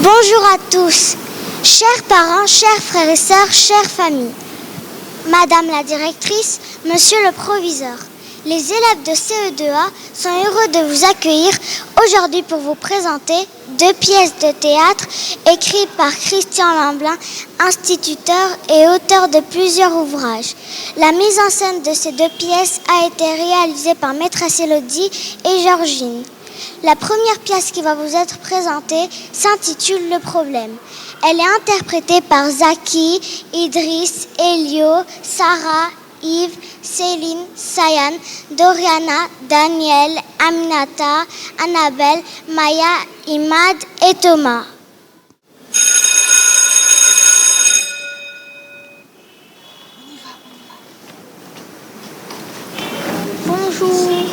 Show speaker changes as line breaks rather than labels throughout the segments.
Bonjour à tous, chers parents, chers frères et sœurs, chères familles. Madame la directrice, monsieur le proviseur, les élèves de CE2A sont heureux de vous accueillir aujourd'hui pour vous présenter 2 pièces de théâtre écrites par Christian Lamblin, instituteur et auteur de plusieurs ouvrages. La mise en scène de ces 2 pièces a été réalisée par maîtresse Élodie et Georgine. La première pièce qui va vous être présentée s'intitule Le problème. Elle est interprétée par Zaki, Idriss, Elio, Sarah, Yves, Céline, Sayan, Doriana, Daniel, Aminata, Annabelle, Maya, Imad et Thomas. Bonjour.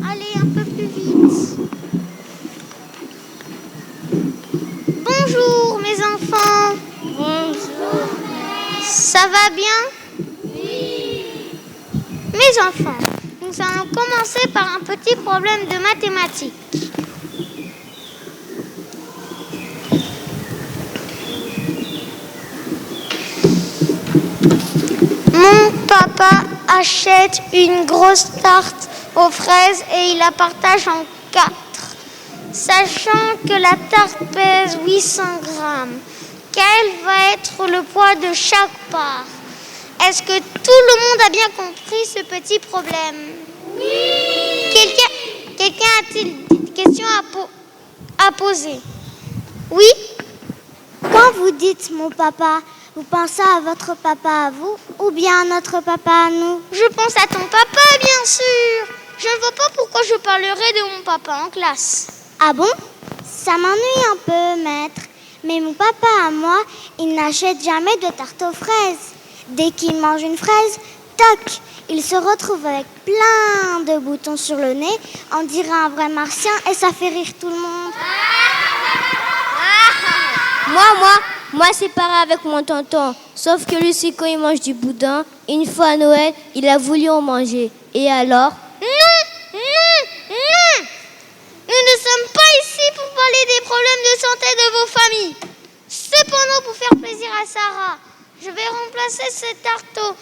Allez, un peu plus vite. Bonjour mes enfants. Bonjour. Ça va bien? Oui. Mes enfants, nous allons commencer par un petit problème de mathématiques. Mon papa achète une grosse tarte aux fraises et il la partage en 4. Sachant que la tarte pèse 800 grammes, quel va être le poids de chaque part? Est-ce que tout le monde a bien compris ce petit problème? Oui. Quelqu'un a-t-il des questions à poser? Oui? Quand vous dites mon papa, vous pensez à votre papa à vous ou bien à notre papa à nous? Je pense à ton papa, bien sûr. Je ne vois pas pourquoi je parlerais de mon papa en classe. Ah bon? Ça m'ennuie un peu, maître. Mais mon papa à moi, il n'achète jamais de tarte aux fraises. Dès qu'il mange une fraise, toc, il se retrouve avec plein de boutons sur le nez. On dirait un vrai martien et ça fait rire tout le monde.
Moi, c'est pareil avec mon tonton. Sauf que lui, c'est quand il mange du boudin. Une fois à Noël, il a voulu en manger. Et alors?
Non! Nous ne sommes pas ici pour parler des problèmes de santé de vos familles. Cependant, pour faire plaisir à Sarah, je vais remplacer cette tarte aux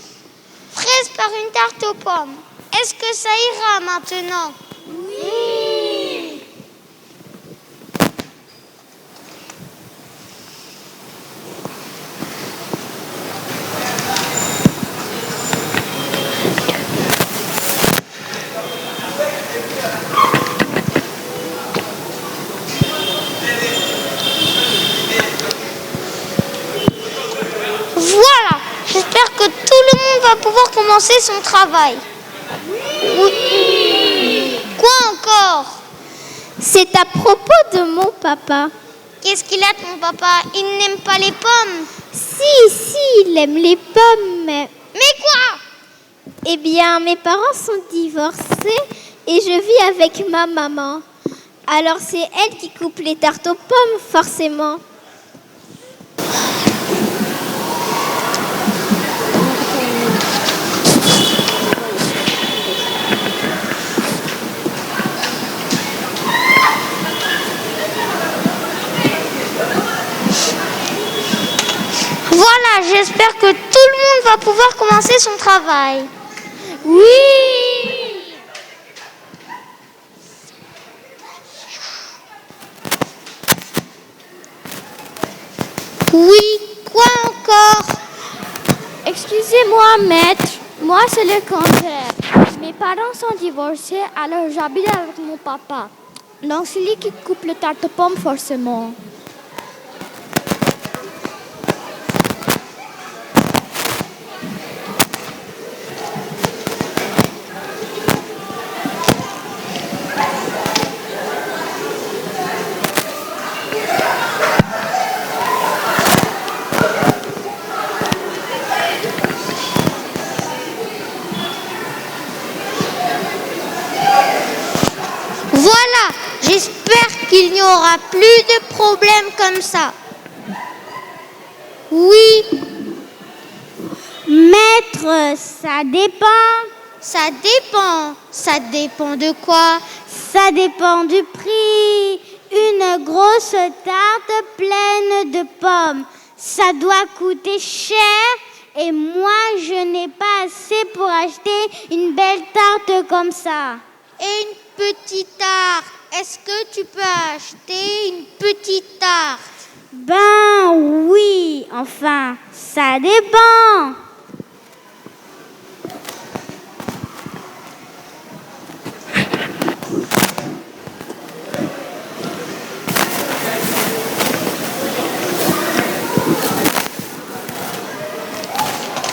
fraises par une tarte aux pommes. Est-ce que ça ira maintenant? Oui! Voilà, j'espère que tout le monde va pouvoir commencer son travail. Oui. Quoi encore?
C'est à propos de mon papa.
Qu'est-ce qu'il a ton papa? Il n'aime pas les pommes?
Si, il aime les pommes, mais...
Mais quoi?
Eh bien, mes parents sont divorcés et je vis avec ma maman. Alors c'est elle qui coupe les tartes aux pommes, forcément.
Voilà, j'espère que tout le monde va pouvoir commencer son travail.
Oui!
Oui, quoi encore?
Excusez-moi, maître. Moi, c'est le contraire. Mes parents sont divorcés, alors j'habite avec mon papa. Donc, c'est lui qui coupe le tarte aux pommes, forcément.
J'espère qu'il n'y aura plus de problèmes comme ça. Oui.
Maître, ça dépend.
Ça dépend. Ça dépend de quoi?
Ça dépend du prix. Une grosse tarte pleine de pommes, ça doit coûter cher et moi, je n'ai pas assez pour acheter une belle tarte comme ça.
Et une petite tarte, est-ce que tu peux acheter une petite tarte?
Ben oui, enfin, ça dépend.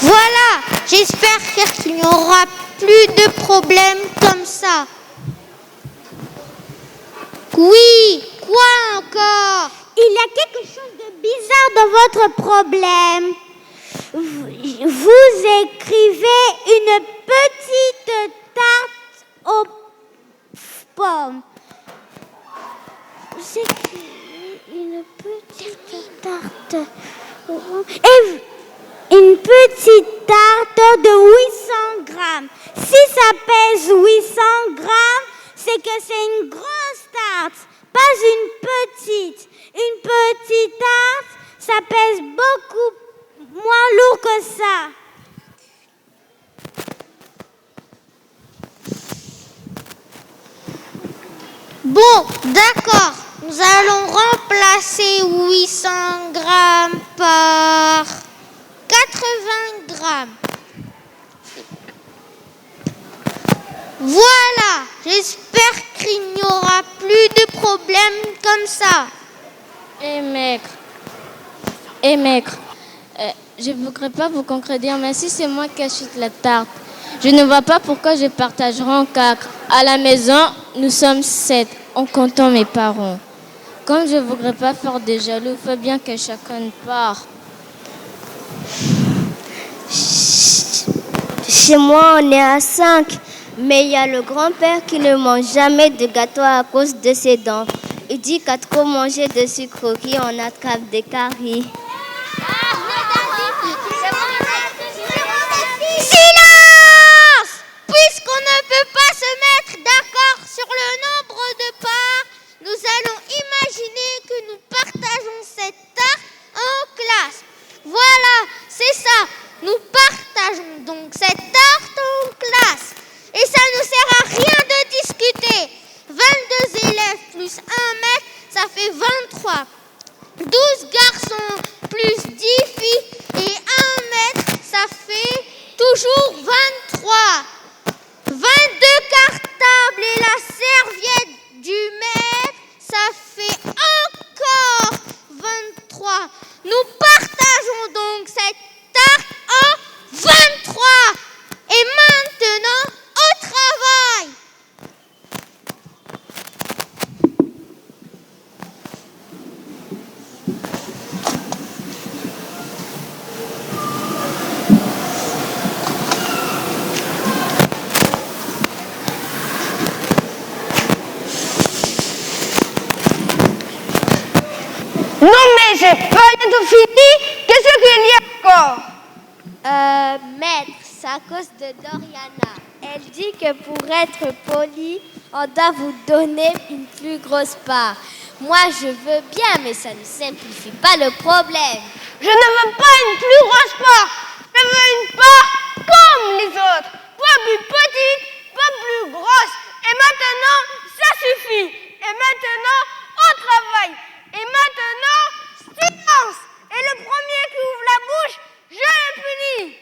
Voilà, j'espère qu'il n'y aura plus de problèmes comme ça. Oui, quoi encore?
Il y a quelque chose de bizarre dans votre problème. Vous écrivez une petite tarte aux pommes. Vous écrivez une petite tarte aux pommes. Et une petite tarte de 800 grammes. Si ça pèse 800 grammes, c'est que c'est une grosse tarte, pas une petite. Une petite tarte, ça pèse beaucoup moins lourd que ça.
Bon, d'accord. Nous allons remplacer 800 grammes par 80 grammes. Voilà, j'espère qu'il n'y aura plus de problèmes comme ça.
Maigre, je ne voudrais pas vous contredire, mais si c'est moi qui achète la tarte, je ne vois pas pourquoi je partagerai en 4. À la maison, nous sommes 7, en comptant mes parents. Comme je ne voudrais pas faire des jaloux, il faut bien que chacun part.
Chez moi, on est à 5. Mais il y a le grand-père qui ne mange jamais de gâteau à cause de ses dents. Il dit qu'à trop manger de sucreries, on attrape des caries.
Silence! Puisqu'on ne peut pas se mettre d'accord sur le nombre de parts, nous allons imaginer que nous partageons cette tarte en classe. Voilà, c'est ça. Nous partageons donc cette tarte en classe. Et ça ne sert à rien de discuter. 22 élèves plus 1 maître, ça fait 23. 12 garçons plus 10 filles et 1 maître, ça fait toujours 23. 22 cartables et la serviette du maître, ça fait encore 23. Nous partageons donc cette tarte en 23. Et maintenant, au travail!
Non mais j'ai pas tout fini. Qu'est-ce qu'il y a encore?
Maître, c'est à cause de Doriana. Elle dit que pour être poli, on doit vous donner une plus grosse part. Moi, je veux bien, mais ça ne simplifie pas le problème.
Je ne veux pas une plus grosse part. Je veux une part comme les autres. Pas plus petite, pas plus grosse. Et maintenant, ça suffit. Et maintenant, au travail. Et maintenant, silence. Et le premier qui ouvre la bouche, je le punis.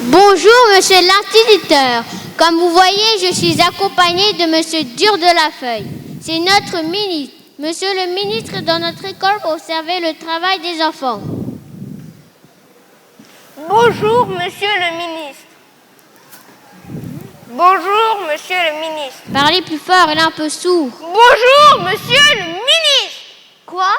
Bonjour, monsieur l'instituteur. Comme vous voyez, je suis accompagné de monsieur Dur de la Feuille. C'est notre ministre. Monsieur le ministre, dans notre école pour observer le travail des enfants.
Bonjour, monsieur le ministre. Bonjour, monsieur le ministre.
Parlez plus fort, il est un peu sourd.
Bonjour, monsieur le ministre.
Quoi?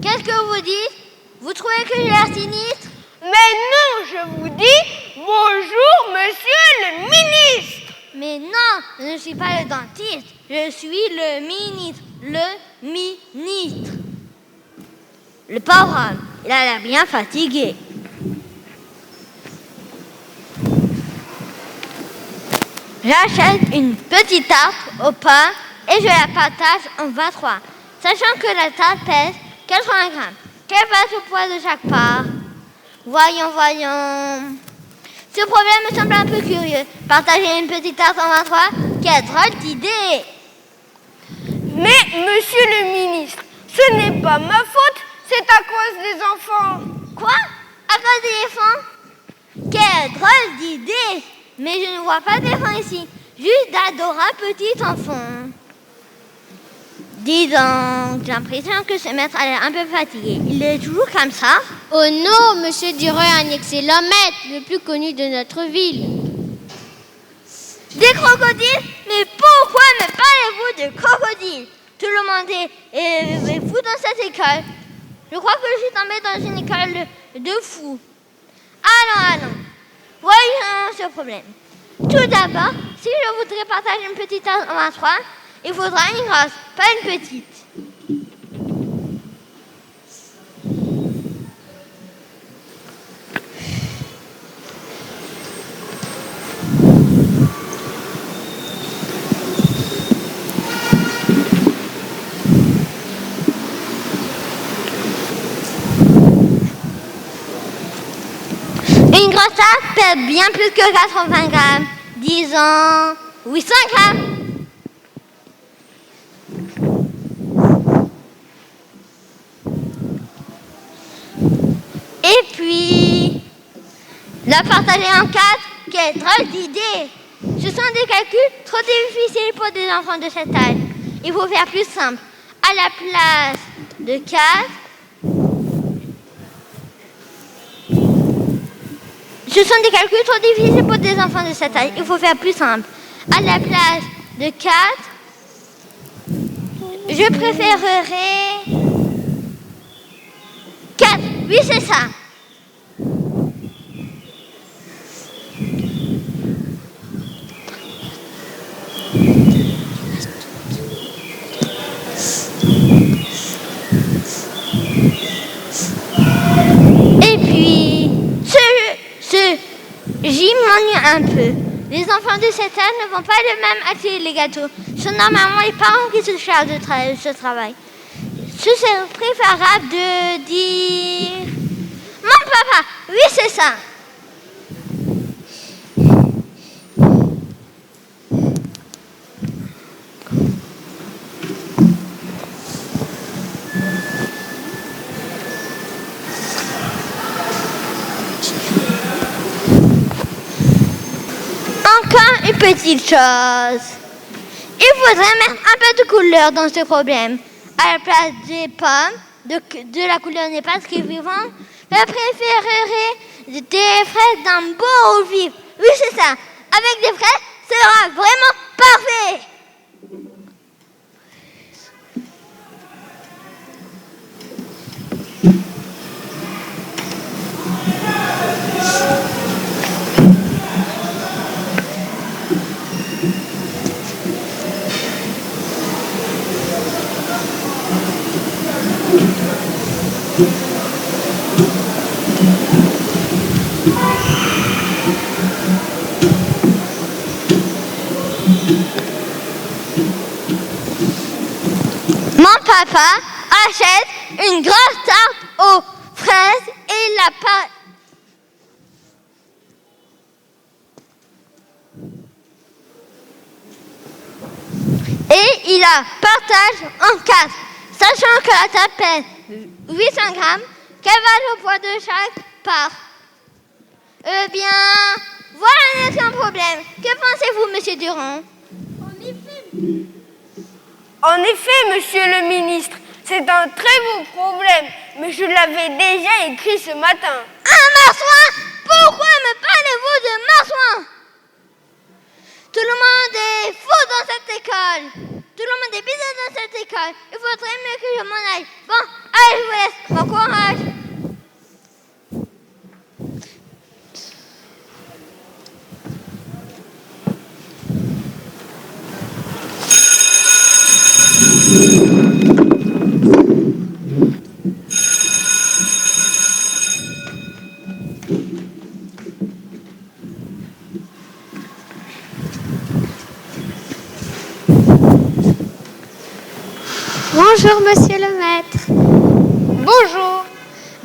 Qu'est-ce que vous dites? Vous trouvez que j'ai l'air sinistre?
Mais non, je vous dis bonjour, monsieur le ministre.
Mais non, je ne suis pas le dentiste, je suis le ministre. Le pauvre homme, il a l'air bien fatigué. J'achète une petite tarte au pain et je la partage en 23, sachant que la tarte pèse 80 grammes. Quel va être le poids de chaque part? Voyons. Ce problème me semble un peu curieux. Partager une petite tarte en 23, quelle drôle d'idée!
Mais, monsieur le ministre, ce n'est pas ma faute, c'est à cause des enfants.
Quoi? À cause des enfants? Quelle drôle d'idée! Mais je ne vois pas d'éléphants ici, juste d'adorables petits enfants. Dis donc, j'ai l'impression que ce maître a l'air un peu fatigué. Il est toujours comme ça?
Oh non, Monsieur Durand est un excellent maître, le plus connu de notre ville.
Des crocodiles? Mais pourquoi me parlez-vous de crocodiles? Tout le monde est fou dans cette école. Je crois que je suis tombée dans une école de fous. Allons. Voyons ce problème. Tout d'abord, si je voudrais partager une petite tarte en 23, il faudra une grosse, pas une petite. Une grosse tarte pèse bien plus que 80 grammes. Disons 800 grammes. Et puis, la partager en 4, quelle drôle d'idée! Ce sont des calculs trop difficiles pour des enfants de cette taille. Il faut faire plus simple. À la place de 4, ce sont des calculs trop difficiles pour des enfants de cette taille. Il faut faire plus simple. À la place de 4, je préférerais 4. Oui, c'est ça. Et puis, j'y m'ennuie un peu. Les enfants de cette âge ne vont pas le même attirer les gâteaux. Ce sont normalement les parents qui se chargent de ce travail. Ce serait préférable de dire... Mon papa, oui c'est ça. Encore une petite chose. Il faudrait mettre un peu de couleur dans ce problème. À la place des pommes, de la couleur n'est pas très vivante, je préférerais des fraises d'un beau vif. Oui, c'est ça. Avec des fraises, ce sera vraiment parfait. Mon papa achète une grosse tarte aux fraises et la pâte. Et il la partage en 4, sachant que la tarte pèse 800 grammes, quel va être le poids de chaque part? Eh bien, voilà un excellent problème. Que pensez-vous, monsieur Durand?
En effet, monsieur le ministre, c'est un très beau problème, mais je l'avais déjà écrit ce matin.
Un marsouin? Pourquoi me parlez-vous de marsouin? Tout le monde est fou dans cette école. Tout le monde est bizarre dans cette école. Il faudrait mieux que je m'en aille. Bon, allez, je vous laisse. Bon courage.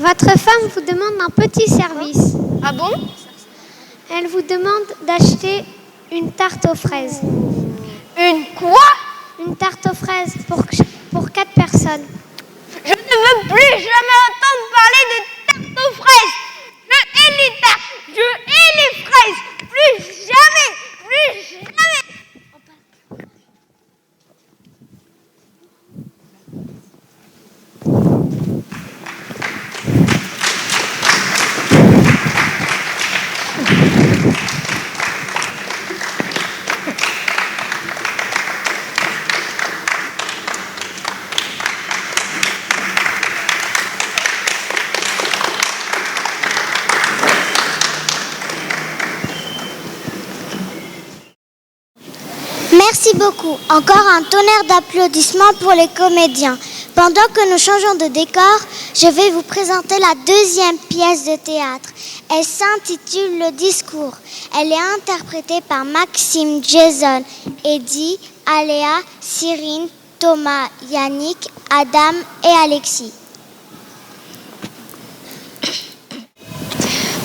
Votre femme vous demande un petit service.
Ah bon?
Elle vous demande d'acheter une tarte aux fraises.
Une quoi?
Une tarte aux fraises pour 4 personnes.
Je ne veux plus jamais entendre parler de tarte aux fraises. Je hais les tartes, je hais les fraises. Plus jamais, plus jamais.
Merci beaucoup. Encore un tonnerre d'applaudissements pour les comédiens. Pendant que nous changeons de décor, je vais vous présenter la deuxième pièce de théâtre. Elle s'intitule Le Discours. Elle est interprétée par Maxime, Jason, Eddie, Aléa, Cyrine, Thomas, Yannick, Adam et Alexis.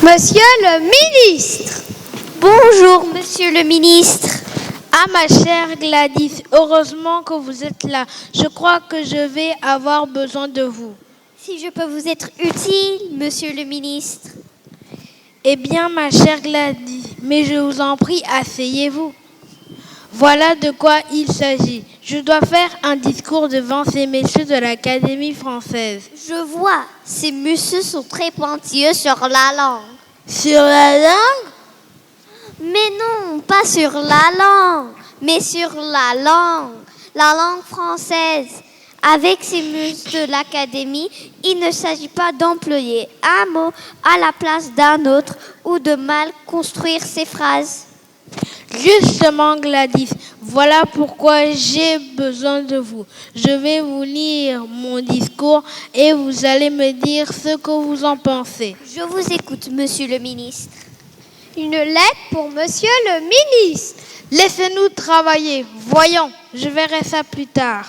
Monsieur le ministre.
Bonjour, monsieur le ministre.
Ah, ma chère Gladys, heureusement que vous êtes là. Je crois que je vais avoir besoin de vous.
Si je peux vous être utile, monsieur le ministre.
Eh bien, ma chère Gladys, mais je vous en prie, asseyez-vous. Voilà de quoi il s'agit. Je dois faire un discours devant ces messieurs de l'Académie française.
Je vois, ces messieurs sont très pointilleux sur la langue.
Sur la langue?
Mais non, pas sur la langue, mais sur la langue française. Avec ces messieurs de l'Académie, il ne s'agit pas d'employer un mot à la place d'un autre ou de mal construire ces phrases.
Justement, Gladys, voilà pourquoi j'ai besoin de vous. Je vais vous lire mon discours et vous allez me dire ce que vous en pensez.
Je vous écoute, monsieur le ministre.
Une lettre pour monsieur le ministre.
Laissez-nous travailler. Voyons, je verrai ça plus tard.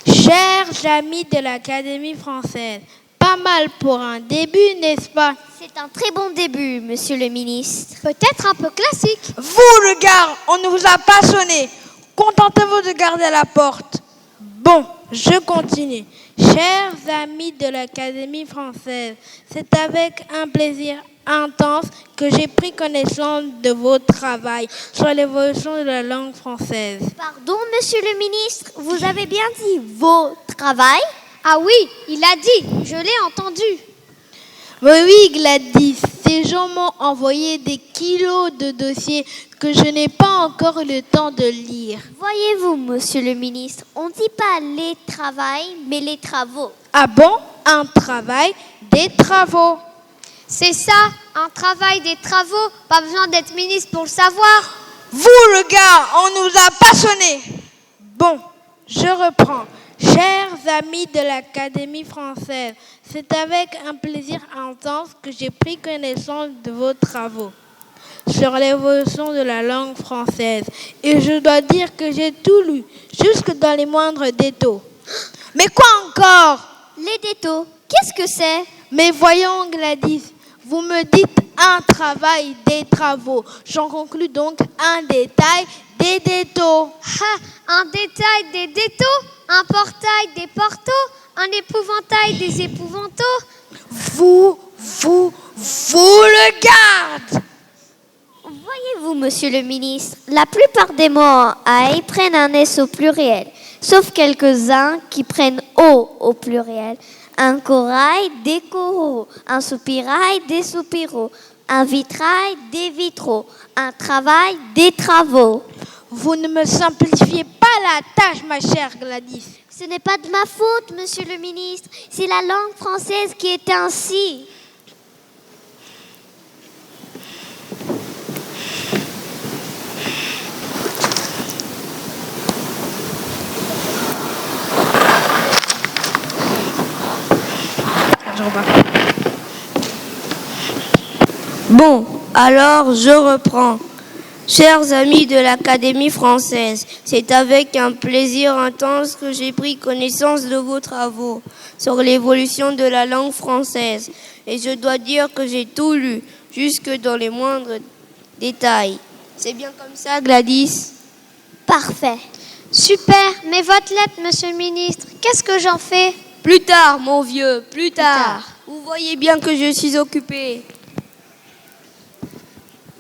Chers amis de l'Académie française, pas mal pour un début, n'est-ce pas?
C'est un très bon début, monsieur le ministre.
Peut-être un peu classique.
Vous, le garde, on ne vous a pas sonné. Contentez-vous de garder la porte.
Bon, je continue. Chers amis de l'Académie française, c'est avec un plaisir intense que j'ai pris connaissance de votre travail sur l'évolution de la langue française.
Pardon, monsieur le ministre, vous avez bien dit vos travail?
Ah oui, il a dit, je l'ai entendu.
Oui, Gladys, ces gens m'ont envoyé des kilos de dossiers que je n'ai pas encore eu le temps de lire.
Voyez-vous, monsieur le ministre, on ne dit pas les travails, mais les travaux.
Ah bon? Un travail, des travaux.
C'est ça, un travail, des travaux. Pas besoin d'être ministre pour le savoir.
Vous, le gars, on ne vous a pas sonné.
Bon, je reprends. Chers amis de l'Académie française, c'est avec un plaisir intense que j'ai pris connaissance de vos travaux sur l'évolution de la langue française. Et je dois dire que j'ai tout lu, jusque dans les moindres détails.
Mais quoi encore?
Les détails, qu'est-ce que c'est?
Mais voyons, Gladys, vous me dites un travail, des travaux. J'en conclus donc un détail, des détails.
Un détail, des détaux. Un portail, des portaux. Un épouvantail, des épouvantaux.
Vous le garde.
Voyez-vous, monsieur le ministre, la plupart des mots en ail prennent un S au pluriel, sauf quelques-uns qui prennent O au pluriel. Un corail, des coraux. Un soupirail, des soupiraux. Un vitrail, des vitraux. Un travail, des travaux.
Vous ne me simplifiez pas la tâche, ma chère Gladys.
Ce n'est pas de ma faute, monsieur le ministre. C'est la langue française qui est ainsi.
Bon, alors je reprends.
Chers amis de l'Académie française, c'est avec un plaisir intense que j'ai pris connaissance de vos travaux sur l'évolution de la langue française. Et je dois dire que j'ai tout lu, jusque dans les moindres détails. C'est bien comme ça, Gladys?
Parfait. Super, mais votre lettre, monsieur le ministre, qu'est-ce que j'en fais?
Plus tard, mon vieux, plus tard. Vous voyez bien que je suis occupée.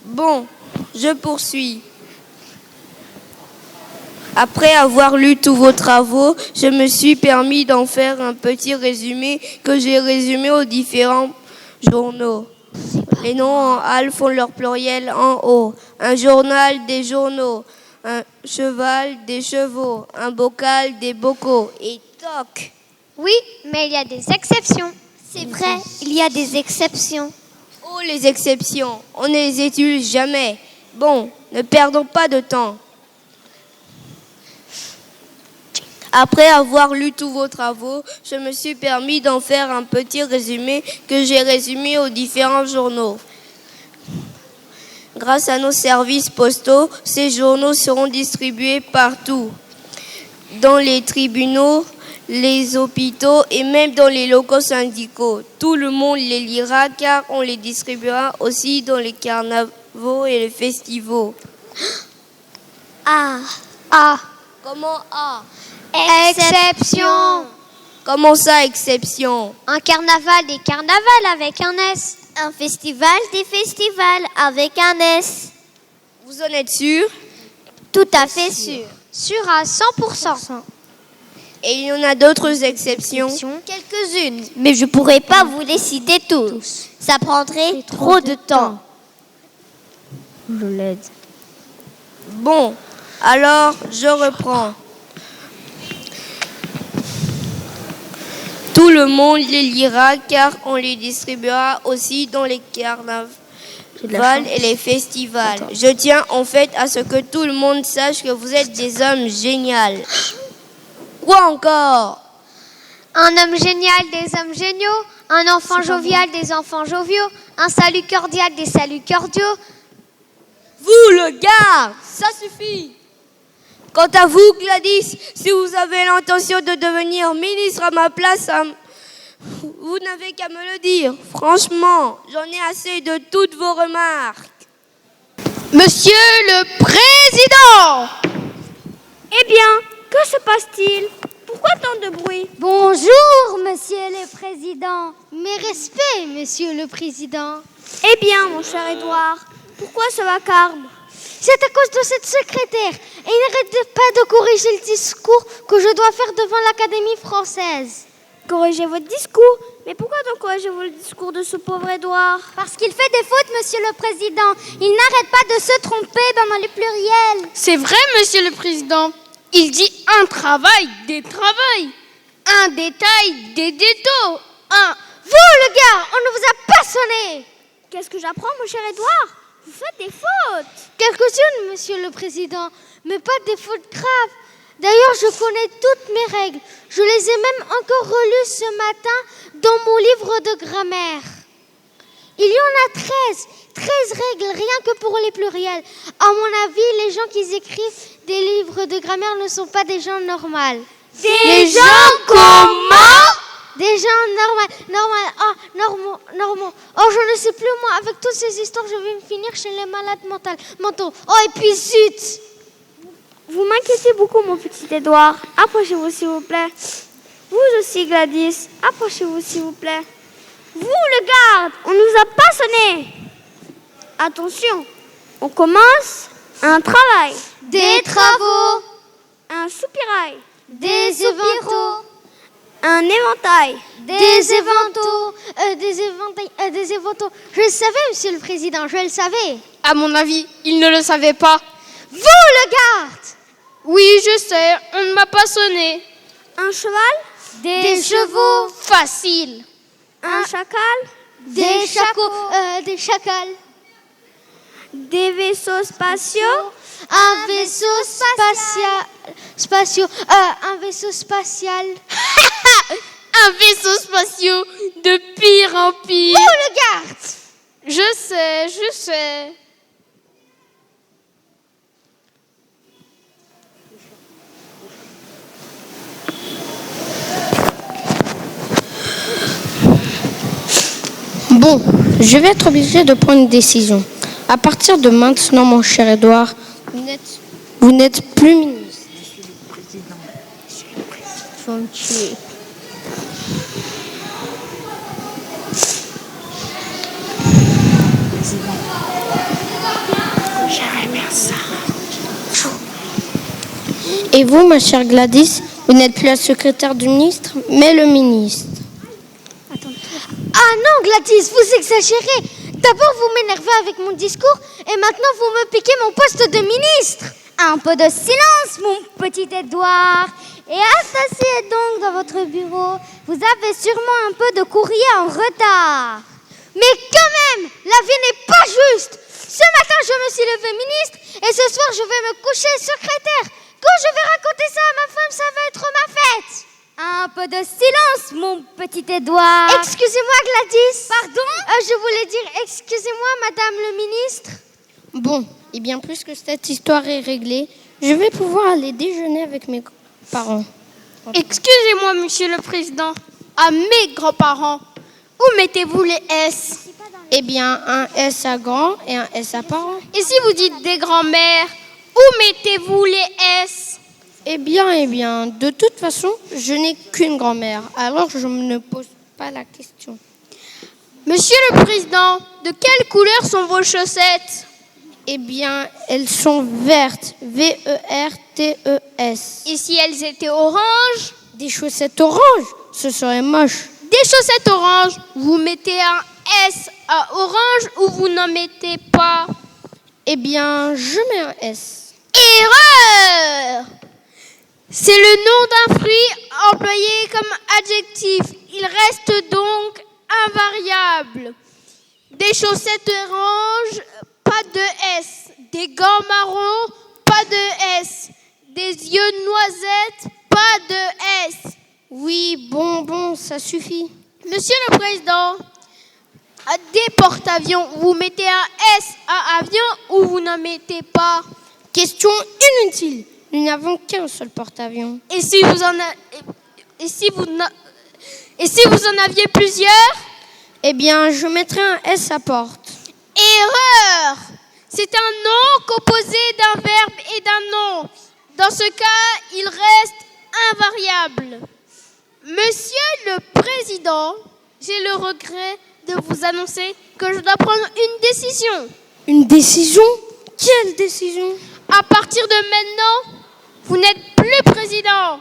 Bon, je poursuis. Après avoir lu tous vos travaux, je me suis permis d'en faire un petit résumé que j'ai résumé aux différents journaux. Les noms en hal font leur pluriel en haut. Un journal, des journaux. Un cheval, des chevaux. Un bocal, des bocaux. Et toc!
Oui, mais il y a des exceptions. C'est vrai, il y a des exceptions.
Oh, les exceptions, on ne les étudie jamais. Bon, ne perdons pas de temps. Après avoir lu tous vos travaux, je me suis permis d'en faire un petit résumé que j'ai résumé aux différents journaux. Grâce à nos services postaux, ces journaux seront distribués partout, dans les tribunaux, les hôpitaux et même dans les locaux syndicaux. Tout le monde les lira car on les distribuera aussi dans les carnavals et les festivals.
Ah.
Comment ah?
Exception.
Comment ça, exception?
Un carnaval des carnavals avec un S.
Un festival des festivals avec un S.
Vous en êtes sûr?
Tout à fait sûr.
Sûr à 100%.
Et il y en a d'autres exceptions?
Quelques-unes, mais je ne pourrais pas vous les citer tous. Ça prendrait trop de temps.
Je l'aide.
Bon, alors je reprends. Tout le monde les lira car on les distribuera aussi dans les carnavals et les festivals. Je tiens en fait à ce que tout le monde sache que vous êtes des hommes géniaux. Quoi encore?
Un homme génial des hommes géniaux, un enfant jovial des enfants joviaux, un salut cordial des saluts cordiaux.
Vous, le gars, ça suffit. Quant à vous, Gladys, si vous avez l'intention de devenir ministre à ma place, vous n'avez qu'à me le dire. Franchement, j'en ai assez de toutes vos remarques.
Monsieur le Président!
Eh bien, que se passe-t-il? Pourquoi tant de bruit?
Bonjour, monsieur le président. Mes respects, monsieur le président.
Eh bien, mon cher Édouard, pourquoi ce vacarme?
C'est à cause de cette secrétaire. Et il n'arrête pas de corriger le discours que je dois faire devant l'Académie française.
Corrigez votre discours? Mais pourquoi donc corrigez-vous le discours de ce pauvre Édouard?
Parce qu'il fait des fautes, monsieur le président. Il n'arrête pas de se tromper dans les pluriels.
C'est vrai, monsieur le Président. Il dit un travail, des travails. Un détail, des détails.
Vous, le gars, on ne vous a pas sonné.
Qu'est-ce que j'apprends, mon cher Édouard? Vous faites des fautes.
Quelques-unes, monsieur le président, mais pas des fautes graves. D'ailleurs, je connais toutes mes règles. Je les ai même encore relues ce matin dans mon livre de grammaire. Il y en a 13 règles, rien que pour les pluriels. À mon avis, les gens qui écrivent des livres de grammaire ne sont pas des gens normaux.
Des gens comment?
Des gens normaux. Oh, je ne sais plus, moi, avec toutes ces histoires, je vais me finir chez les malades mentaux. Oh, et puis zut!
Vous m'inquiétez beaucoup, mon petit Édouard. Approchez-vous, s'il vous plaît. Vous aussi, Gladys. Approchez-vous, s'il vous plaît. Vous, le garde, on nous a pas sonné. Attention, on commence un travail.
Des travaux.
Un soupirail.
Des évantaux.
Un éventail.
Des évantaux. Des évantaux. Je le savais, monsieur le président, je le savais.
À mon avis, il ne le savait pas.
Vous, le garde!
Oui, je sais, on ne m'a pas sonné.
Un cheval.
Des chevaux.
Facile.
Un chacal.
Des chacals.
Des vaisseaux spatiaux.
Un vaisseau spatial. Un vaisseau spatial.
Un vaisseau spatial de pire en pire.
Vous, le garde!
Je sais.
Bon, je vais être obligée de prendre une décision. À partir de maintenant, mon cher Édouard, vous n'êtes plus ministre. Monsieur le Président. Il faut me tuer. Et vous, ma chère Gladys, vous n'êtes plus la secrétaire du ministre, mais le ministre.
Ah non, Gladys, vous exagérez. D'abord, vous m'énervez avec mon discours et maintenant, vous me piquez mon poste de ministre.
Un peu de silence, mon petit Édouard. Et asseyez donc dans votre bureau. Vous avez sûrement un peu de courrier en retard.
Mais quand même, la vie n'est pas juste. Ce matin, je me suis levée ministre et ce soir, je vais me coucher secrétaire. Quand je vais raconter ça à ma femme, ça va être ma fête.
Un peu de silence, mon petit Édouard.
Excusez-moi, Gladys.
Pardon?
Je voulais dire excusez-moi, Madame le ministre.
Bon, et bien plus que cette histoire est réglée, je vais pouvoir aller déjeuner avec mes parents.
Excusez-moi, Monsieur le Président. À mes grands-parents, où mettez-vous les S?
Eh bien, un S à grand et un S à parent.
Et si vous dites des grands-mères, où mettez-vous les S?
Eh bien, de toute façon, je n'ai qu'une grand-mère, alors je ne pose pas la question.
Monsieur le Président, de quelle couleur sont vos chaussettes?
Eh bien, elles sont vertes, V-E-R-T-E-S.
Et si elles étaient oranges?
Des chaussettes oranges, ce serait moche.
Des chaussettes oranges, vous mettez un S à orange ou vous n'en mettez pas?
Eh bien, je mets un S.
Erreur! C'est le nom d'un fruit employé comme adjectif. Il reste donc invariable. Des chaussettes oranges, pas de S. Des gants marrons, pas de S. Des yeux noisettes, pas de S.
Oui, bon, ça suffit.
Monsieur le Président, des porte-avions, vous mettez un S à avion ou vous n'en mettez pas?
Question inutile. Nous n'avons qu'un seul porte-avions.
Et si vous en aviez plusieurs?
Eh bien, je mettrai un S à porte.
Erreur! C'est un nom composé d'un verbe et d'un nom. Dans ce cas, il reste invariable. Monsieur le Président, j'ai le regret de vous annoncer que je dois prendre une décision.
Une décision? Quelle décision?
À partir de maintenant, vous n'êtes plus président,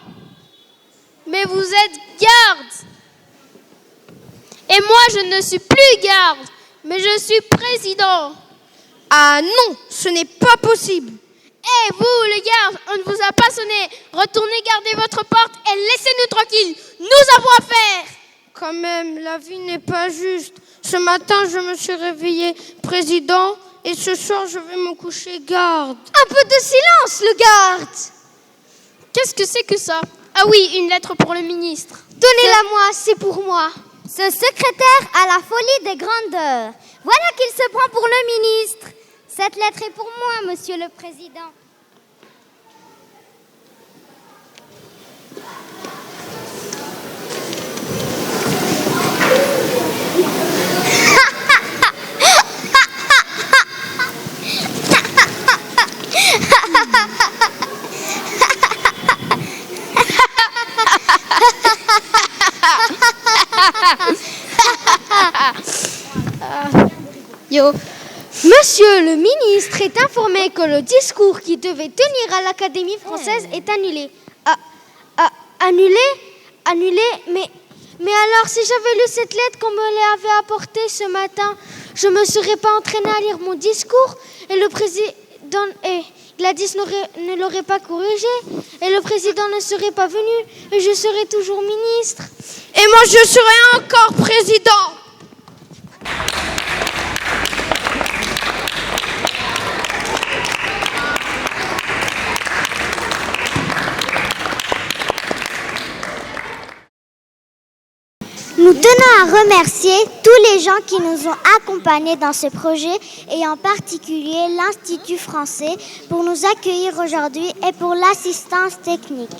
mais vous êtes garde. Et moi, je ne suis plus garde, mais je suis président.
Ah non, ce n'est pas possible.
Eh vous, les gardes, on ne vous a pas sonné. Retournez garder votre porte et laissez-nous tranquilles. Nous avons affaire.
Quand même, la vie n'est pas juste. Ce matin, je me suis réveillée président et ce soir, je vais me coucher garde.
Un peu de silence, le garde.
Qu'est-ce que c'est que ça? Ah oui, une lettre pour le ministre.
Donnez-la moi, c'est pour moi.
Ce secrétaire a la folie des grandeurs. Voilà qu'il se prend pour le ministre. Cette lettre est pour moi, Monsieur le Président.
Monsieur le ministre est informé que le discours qui devait tenir à l'Académie française est annulé. Annulé? Mais alors, si j'avais lu cette lettre qu'on me l'avait apportée ce matin, je ne me serais pas entraînée à lire mon discours et le président et Gladys ne l'aurait pas corrigé et le président ne serait pas venu et je serais toujours ministre.
Et moi, je serai encore président.
Nous tenons à remercier tous les gens qui nous ont accompagnés dans ce projet et en particulier l'Institut français pour nous accueillir aujourd'hui et pour l'assistance technique.